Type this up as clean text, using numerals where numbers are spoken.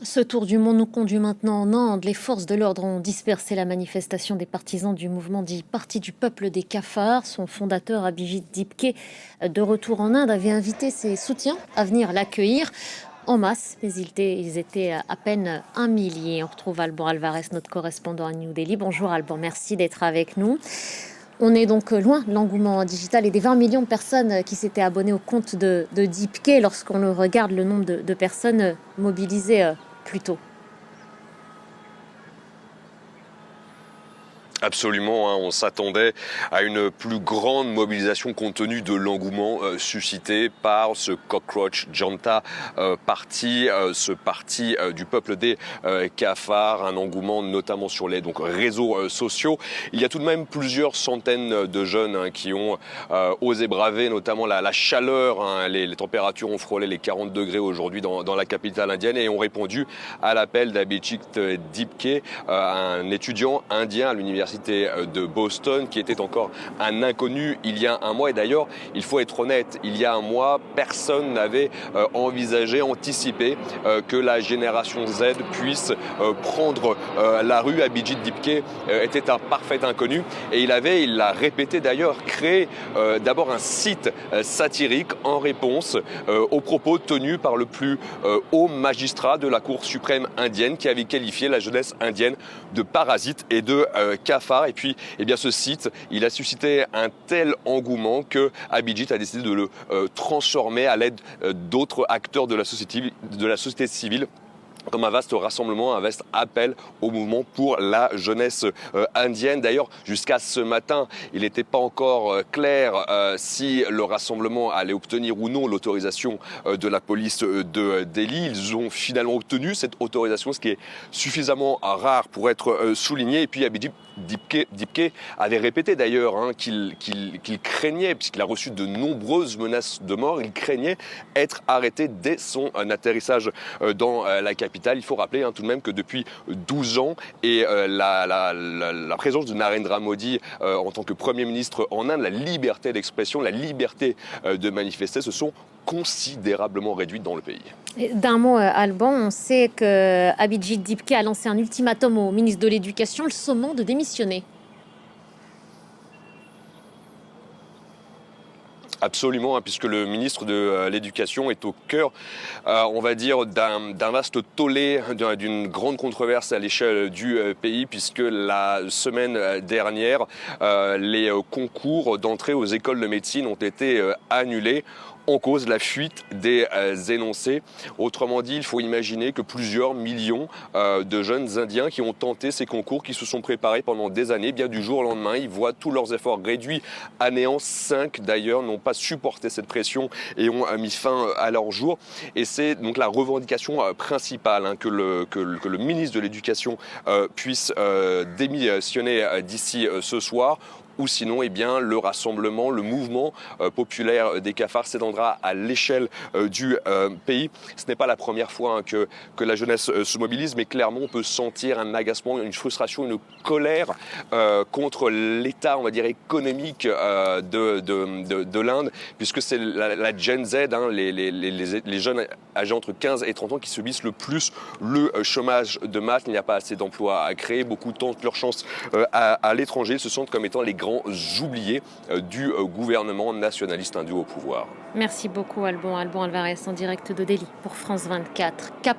Ce tour du monde nous conduit maintenant en Inde. Les forces de l'ordre ont dispersé la manifestation des partisans du mouvement dit Parti du peuple des cafards. Son fondateur, Abhijit Dipke, de retour en Inde, avait invité ses soutiens à venir l'accueillir en masse, mais ils étaient à peine 1 millier. On retrouve Alban Alvarez, notre correspondant à New Delhi. Bonjour Alban, merci d'être avec nous. On est donc loin de l'engouement digital et des 20 millions de personnes qui s'étaient abonnées au compte de Dipke lorsqu'on regarde le nombre de personnes mobilisées plus tôt. Absolument, on s'attendait à une plus grande mobilisation compte tenu de l'engouement suscité par ce Cockroach Janta parti, ce parti du peuple des cafards, un engouement notamment sur les réseaux sociaux. Il y a tout de même plusieurs centaines de jeunes qui ont osé braver notamment la chaleur. Les températures ont frôlé les 40 degrés aujourd'hui dans la capitale indienne et ont répondu à l'appel d'Abhijit Dipke, un étudiant indien à l'université de Boston qui était encore un inconnu il y a un mois. Et d'ailleurs, il faut être honnête, il y a un mois, personne n'avait anticipé que la génération Z puisse prendre la rue. Abhijit Dipke était un parfait inconnu et il l'a répété d'ailleurs, créé d'abord un site satirique en réponse aux propos tenus par le plus haut magistrat de la Cour suprême indienne qui avait qualifié la jeunesse indienne de parasite et de cafard. Et puis, ce site, il a suscité un tel engouement que Abhijit a décidé de le transformer à l'aide d'autres acteurs de la société civile comme un vaste rassemblement, un vaste appel au mouvement pour la jeunesse indienne. D'ailleurs, jusqu'à ce matin, il n'était pas encore clair si le rassemblement allait obtenir ou non l'autorisation de la police de Delhi. Ils ont finalement obtenu cette autorisation, ce qui est suffisamment rare pour être souligné. Et puis Abhijit Dipke avait répété d'ailleurs qu'il craignait, puisqu'il a reçu de nombreuses menaces de mort, il craignait être arrêté dès son atterrissage dans la capitale. Il faut rappeler tout de même que depuis 12 ans et la présence de Narendra Modi en tant que Premier ministre en Inde, la liberté d'expression, la liberté de manifester se sont considérablement réduites dans le pays. D'un mot, Alban, on sait que Abhijit Dipke a lancé un ultimatum au ministre de l'Éducation, le sommant de démissionner. Absolument, puisque le ministre de l'Éducation est au cœur, on va dire, d'un vaste tollé, d'une grande controverse à l'échelle du pays, puisque la semaine dernière, les concours d'entrée aux écoles de médecine ont été annulés. En cause la fuite des énoncés. Autrement dit, il faut imaginer que plusieurs millions de jeunes Indiens qui ont tenté ces concours, qui se sont préparés pendant des années, bien du jour au lendemain, ils voient tous leurs efforts réduits à néant. 5 d'ailleurs n'ont pas supporté cette pression et ont mis fin à leur jour. Et c'est donc la revendication principale que le ministre de l'Éducation puisse démissionner d'ici ce soir. Ou sinon, le rassemblement, le mouvement populaire des cafards s'étendra à l'échelle du pays. Ce n'est pas la première fois que la jeunesse se mobilise, mais clairement, on peut sentir un agacement, une frustration, une colère contre l'état, on va dire, économique de l'Inde, puisque c'est la Gen Z, les jeunes âgés entre 15 et 30 ans qui subissent le plus le chômage de masse. Il n'y a pas assez d'emplois à créer. Beaucoup tentent leur chance à l'étranger. Ils se sentent comme étant les grands oubliés du gouvernement nationaliste hindou au pouvoir. Merci beaucoup Alban Alvarez en direct de Delhi pour France 24. Cap